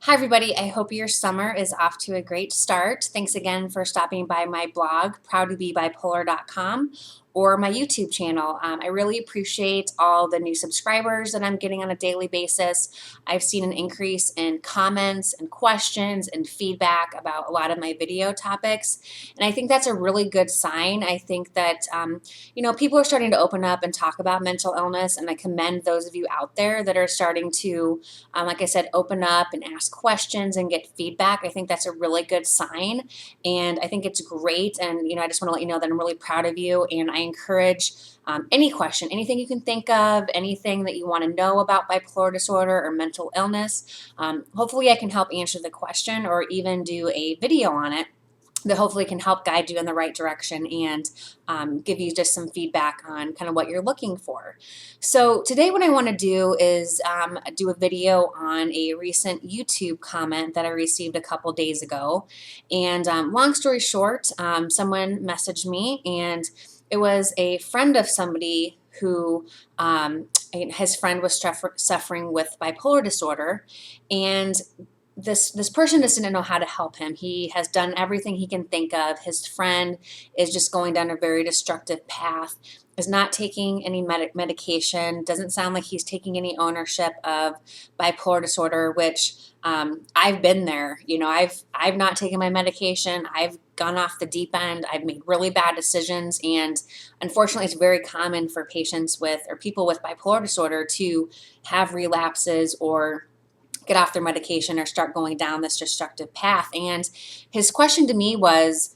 Hi, everybody. I hope your summer is off to a great start. Thanks again for stopping by my blog, proudtobebipolar.com, or my YouTube channel. I really appreciate all the new subscribers that I'm getting on a daily basis. I've seen an increase in comments and questions and feedback about a lot of my video topics, and I think that's a really good sign. I think that people are starting to open up and talk about mental illness, and I commend those of you out there that are starting to like I said, open up and ask questions and get feedback. I think that's a really good sign. And I think it's great. And, I just want to let you know that I'm really proud of you. And I encourage any question, anything you can think of, anything that you want to know about bipolar disorder or mental illness. Hopefully, I can help answer the question or even do a video on it that hopefully can help guide you in the right direction and give you just some feedback on kind of what you're looking for. So today what I want to do is do a video on a recent YouTube comment that I received a couple days ago. And long story short, someone messaged me, and it was a friend of somebody who his friend was suffering with bipolar disorder, and this person just didn't know how to help him. He has done everything he can think of. His friend is just going down a very destructive path, is not taking any medication, doesn't sound like he's taking any ownership of bipolar disorder, which I've been there. I've not taken my medication. I've gone off the deep end. I've made really bad decisions, and unfortunately it's very common for patients with or people with bipolar disorder to have relapses or get off their medication or start going down this destructive path. And his question to me was,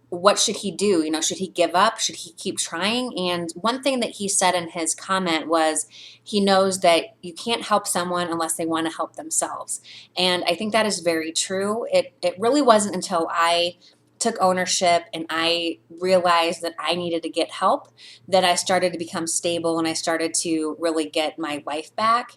what should he do? Should he give up? Should he keep trying? And one thing that he said in his comment was he knows that you can't help someone unless they want to help themselves. And I think that is very true. It really wasn't until I took ownership and I realized that I needed to get help that I started to become stable and I started to really get my life back.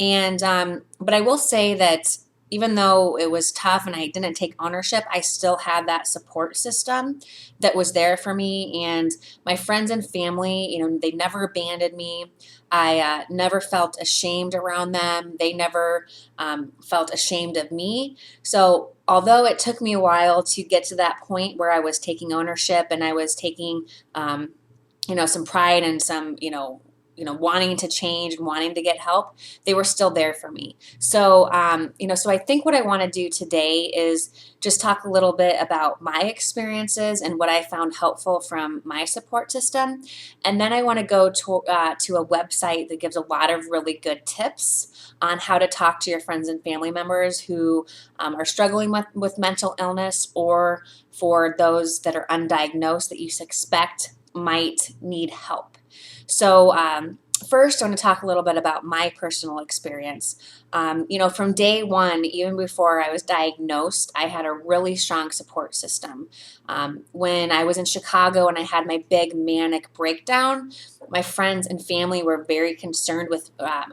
And but I will say that even though it was tough and I didn't take ownership, I still had that support system that was there for me. And my friends and family, they never abandoned me. I never felt ashamed around them. They never felt ashamed of me. So although it took me a while to get to that point where I was taking ownership and I was taking, some pride and some, wanting to change and wanting to get help, they were still there for me. So, so I think what I want to do today is just talk a little bit about my experiences and what I found helpful from my support system. And then I want to go to a website that gives a lot of really good tips on how to talk to your friends and family members who are struggling with mental illness, or for those that are undiagnosed that you suspect might need help. So first, I want to talk a little bit about my personal experience. From day one, even before I was diagnosed, I had a really strong support system. When I was in Chicago and I had my big manic breakdown, my friends and family were very concerned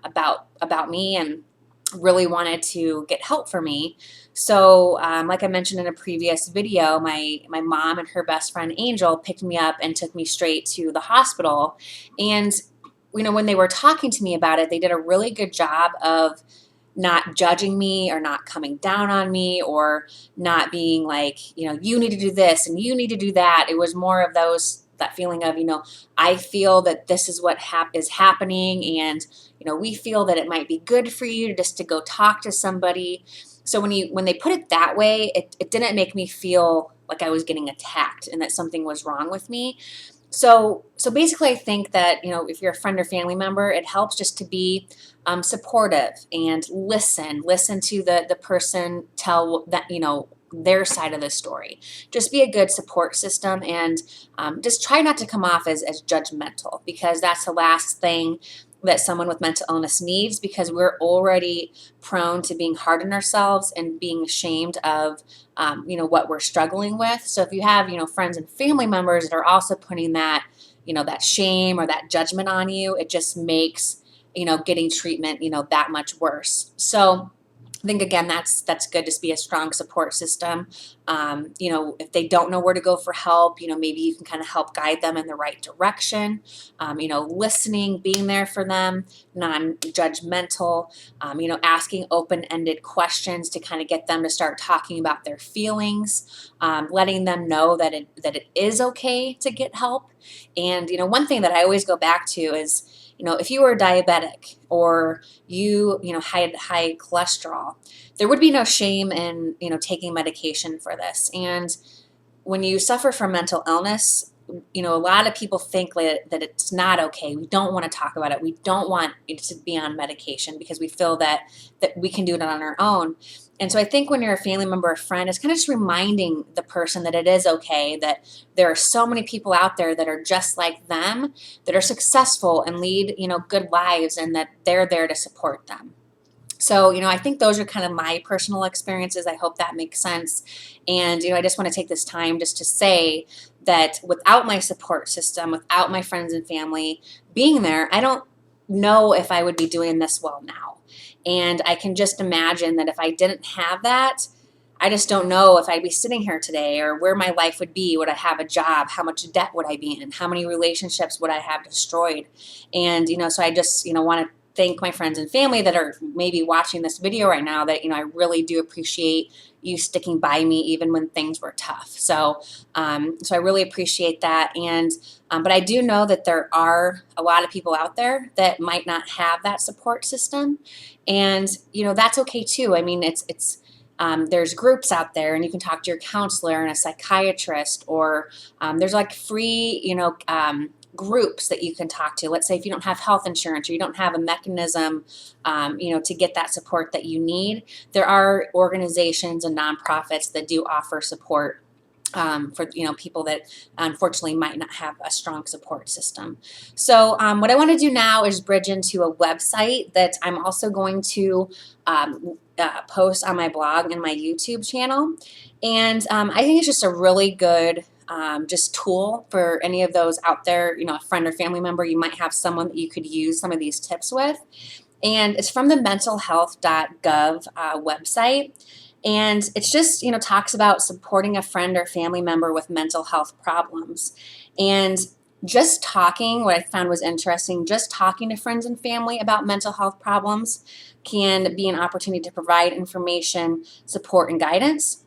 about me and really wanted to get help for me. So, like I mentioned in a previous video, my mom and her best friend Angel picked me up and took me straight to the hospital. And when they were talking to me about it, they did a really good job of not judging me or not coming down on me or not being like, you need to do this and you need to do that. It was more of that feeling of, I feel that this is what is happening, and we feel that it might be good for you just to go talk to somebody. So when they put it that way, it didn't make me feel like I was getting attacked and that something was wrong with me. So basically, I think that, if you're a friend or family member, it helps just to be supportive and listen to the person tell that, their side of the story. Just be a good support system, and just try not to come off as judgmental, because that's the last thing that someone with mental illness needs, because we're already prone to being hard on ourselves and being ashamed of what we're struggling with. So if you have friends and family members that are also putting that that shame or that judgment on you, it just makes getting treatment that much worse. So I think again that's good to be a strong support system. If they don't know where to go for help, maybe you can kind of help guide them in the right direction. Listening, being there for them, non-judgmental. Asking open-ended questions to kind of get them to start talking about their feelings, letting them know that it is okay to get help. And one thing that I always go back to is, if you were diabetic or you had high cholesterol, there would be no shame in, taking medication for this. And when you suffer from mental illness, a lot of people think that it's not okay. We don't want to talk about it. We don't want it to be on medication because we feel that we can do it on our own. And so I think when you're a family member or friend, it's kind of just reminding the person that it is okay, that there are so many people out there that are just like them, that are successful and lead, good lives, and that they're there to support them. So, I think those are kind of my personal experiences. I hope that makes sense. And, I just want to take this time just to say that without my support system, without my friends and family being there, I don't know if I would be doing this well now. And I can just imagine that if I didn't have that, I just don't know if I'd be sitting here today or where my life would be. Would I have a job? How much debt would I be in? How many relationships would I have destroyed? And, so I just, want to thank my friends and family that are maybe watching this video right now, that, I really do appreciate you sticking by me even when things were tough. So I really appreciate that. And but I do know that there are a lot of people out there that might not have that support system. And, that's okay too. I mean, it's there's groups out there, and you can talk to your counselor and a psychiatrist, or there's like free, groups that you can talk to. Let's say if you don't have health insurance or you don't have a mechanism, to get that support that you need, there are organizations and nonprofits that do offer support for people that unfortunately might not have a strong support system. So what I want to do now is bridge into a website that I'm also going to post on my blog and my YouTube channel. And I think it's just a really good just tool for any of those out there, a friend or family member. You might have someone that you could use some of these tips with. And it's from the mentalhealth.gov website. And it's just, talks about supporting a friend or family member with mental health problems. And just talking, what I found was interesting, just talking to friends and family about mental health problems can be an opportunity to provide information, support, and guidance.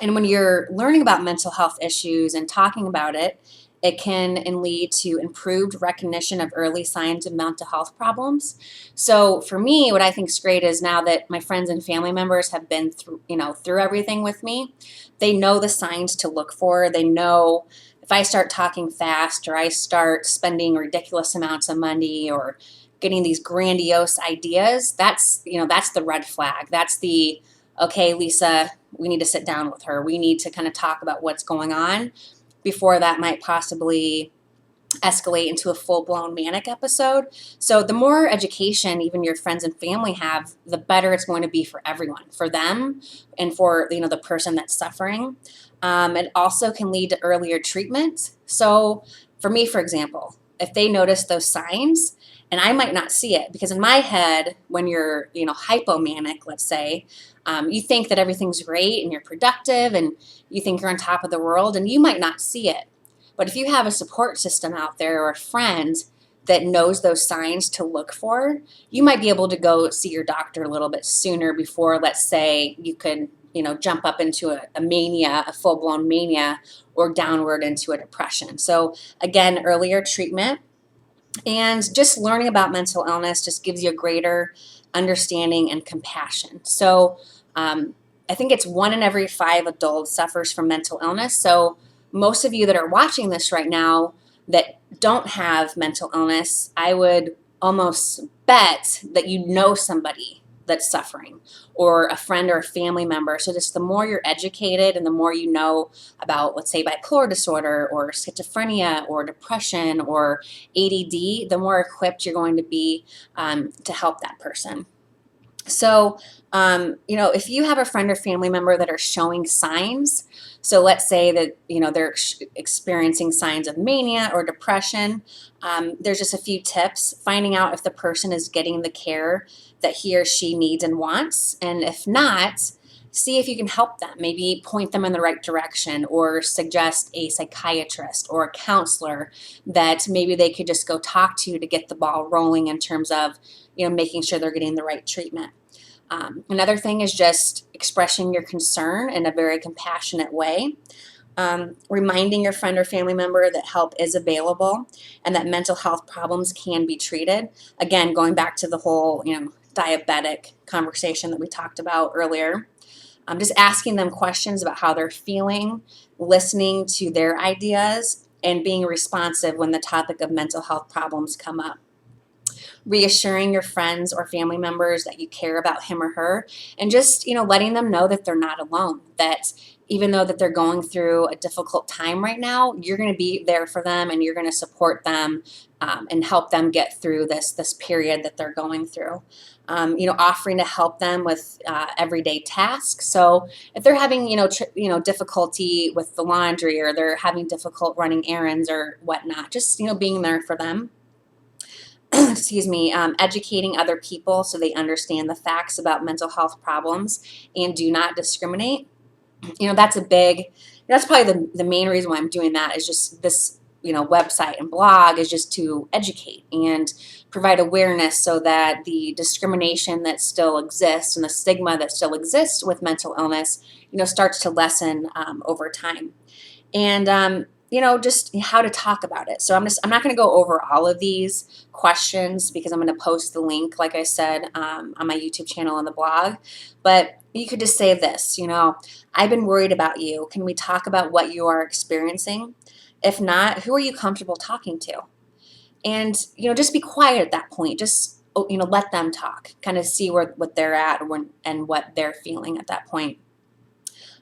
And when you're learning about mental health issues and talking about it, it can lead to improved recognition of early signs of mental health problems. So for me, what I think is great is now that my friends and family members have been through, through everything with me, they know the signs to look for. They know if I start talking fast or I start spending ridiculous amounts of money or getting these grandiose ideas, that's the red flag. That's the, okay, Lisa, we need to sit down with her. We need to kind of talk about what's going on before that might possibly escalate into a full-blown manic episode. So the more education even your friends and family have, the better it's going to be for everyone, for them and for the person that's suffering. It also can lead to earlier treatment. So for me, for example, if they notice those signs, and I might not see it, because in my head, when you're hypomanic, let's say, you think that everything's great and you're productive and you think you're on top of the world, and you might not see it. But if you have a support system out there or a friend that knows those signs to look for, you might be able to go see your doctor a little bit sooner before, let's say, you could jump up into a mania, a full-blown mania, or downward into a depression. So again, earlier treatment. And just learning about mental illness just gives you a greater understanding and compassion. So I think it's 1 in every 5 adults suffers from mental illness. So most of you that are watching this right now that don't have mental illness, I would almost bet that you know somebody that's suffering, or a friend or a family member. So just the more you're educated and the more you know about, let's say, bipolar disorder or schizophrenia or depression or ADD, the more equipped you're going to be to help that person. So, if you have a friend or family member that are showing signs, so let's say that, they're experiencing signs of mania or depression, there's just a few tips. Finding out if the person is getting the care that he or she needs and wants. And if not, see if you can help them. Maybe point them in the right direction or suggest a psychiatrist or a counselor that maybe they could just go talk to get the ball rolling in terms of, making sure they're getting the right treatment. Another thing is just expressing your concern in a very compassionate way. Reminding your friend or family member that help is available and that mental health problems can be treated. Again, going back to the whole, diabetic conversation that we talked about earlier. Just asking them questions about how they're feeling, listening to their ideas, and being responsive when the topic of mental health problems come up. Reassuring your friends or family members that you care about him or her, and just letting them know that they're not alone, that even though that they're going through a difficult time right now, you're going to be there for them and you're going to support them, and help them get through this period that they're going through. Offering to help them with everyday tasks. So if they're having difficulty with the laundry, or they're having difficult running errands or whatnot, just being there for them. Excuse me, educating other people so they understand the facts about mental health problems and do not discriminate. That's probably the main reason why I'm doing that, is just this, website and blog is just to educate and provide awareness so that the discrimination that still exists and the stigma that still exists with mental illness, starts to lessen over time. And just how to talk about it. So I'm not going to go over all of these questions because I'm going to post the link, like I said, on my YouTube channel and the blog. But you could just say this, I've been worried about you. Can we talk about what you are experiencing? If not, who are you comfortable talking to? And just be quiet at that point. Just let them talk. Kind of see what they're at and what they're feeling at that point.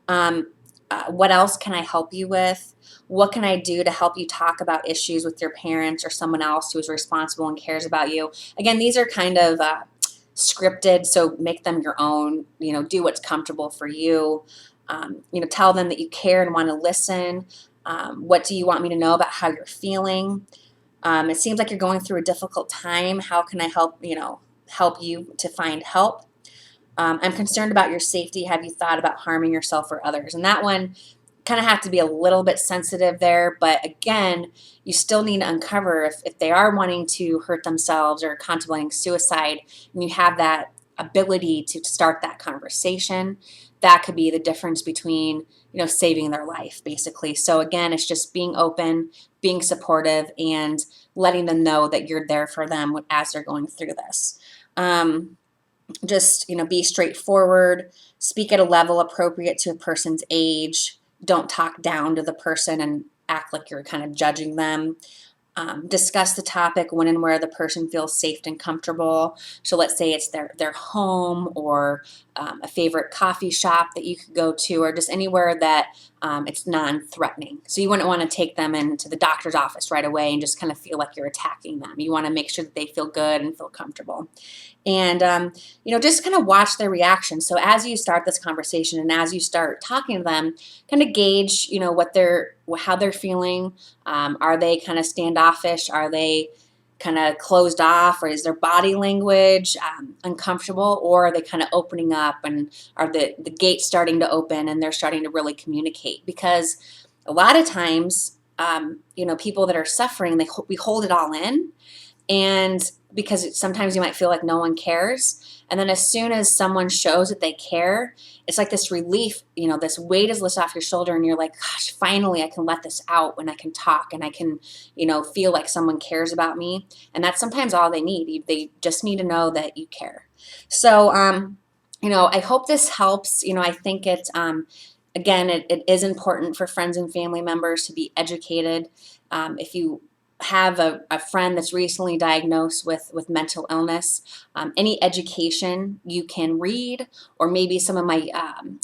What else can I help you with? What can I do to help you talk about issues with your parents or someone else who is responsible and cares about you? Again, these are kind of scripted, so make them your own. Do what's comfortable for you. Tell them that you care and want to listen. What do you want me to know about how you're feeling? It seems like you're going through a difficult time. How can I help you to find help? I'm concerned about your safety. Have you thought about harming yourself or others? And that one kind of have to be a little bit sensitive there. But again, you still need to uncover if they are wanting to hurt themselves or contemplating suicide, and you have that ability to start that conversation. That could be the difference between, saving their life, basically. So again, it's just being open, being supportive, and letting them know that you're there for them as they're going through this. Just be straightforward, speak at a level appropriate to a person's age. Don't talk down to the person and act like you're kind of judging them. Discuss the topic when and where the person feels safe and comfortable. So let's say it's their home, or a favorite coffee shop that you could go to, or just anywhere that it's non-threatening. So you wouldn't want to take them into the doctor's office right away and just kind of feel like you're attacking them. You want to make sure that they feel good and feel comfortable. And, just kind of watch their reaction. So as you start this conversation and as you start talking to them, kind of gauge, how they're feeling. Are they kind of standoffish? Are they kind of closed off, or is their body language uncomfortable, or are they kind of opening up, and are the gates starting to open and they're starting to really communicate? Because a lot of times, people that are suffering, we hold it all in. And because sometimes you might feel like no one cares. And then as soon as someone shows that they care, it's like this relief, this weight is lifted off your shoulder, and you're like, gosh, finally I can let this out when I can talk and I can, feel like someone cares about me. And that's sometimes all they need. They just need to know that you care. So, I hope this helps. I think again, it is important for friends and family members to be educated. If you have a friend that's recently diagnosed with mental illness, any education you can read, or maybe some of my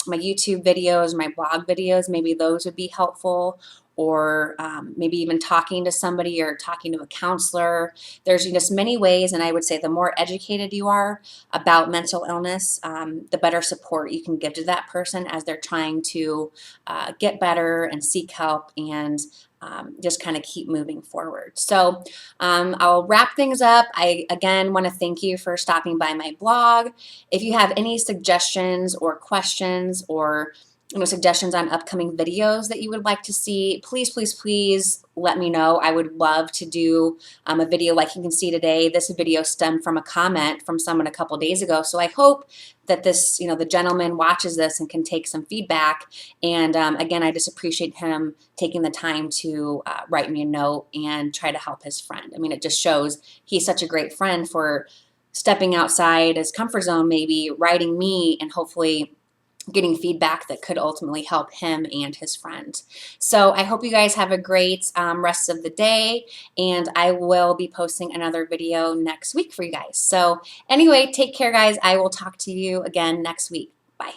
my YouTube videos, my blog videos, maybe those would be helpful. or maybe even talking to somebody or talking to a counselor. There's just many ways, and I would say the more educated you are about mental illness, the better support you can give to that person as they're trying to get better and seek help and just kind of keep moving forward. So I'll wrap things up. I again want to thank you for stopping by my blog. If you have any suggestions or questions or suggestions on upcoming videos that you would like to see, please, please, please let me know. I would love to do a video like you can see today. This video stemmed from a comment from someone a couple days ago. So I hope that this, the gentleman watches this and can take some feedback. And again, I just appreciate him taking the time to write me a note and try to help his friend. I mean, it just shows he's such a great friend for stepping outside his comfort zone, maybe writing me and hopefully getting feedback that could ultimately help him and his friend. So I hope you guys have a great rest of the day, and I will be posting another video next week for you guys. So anyway, take care, guys. I will talk to you again next week. Bye.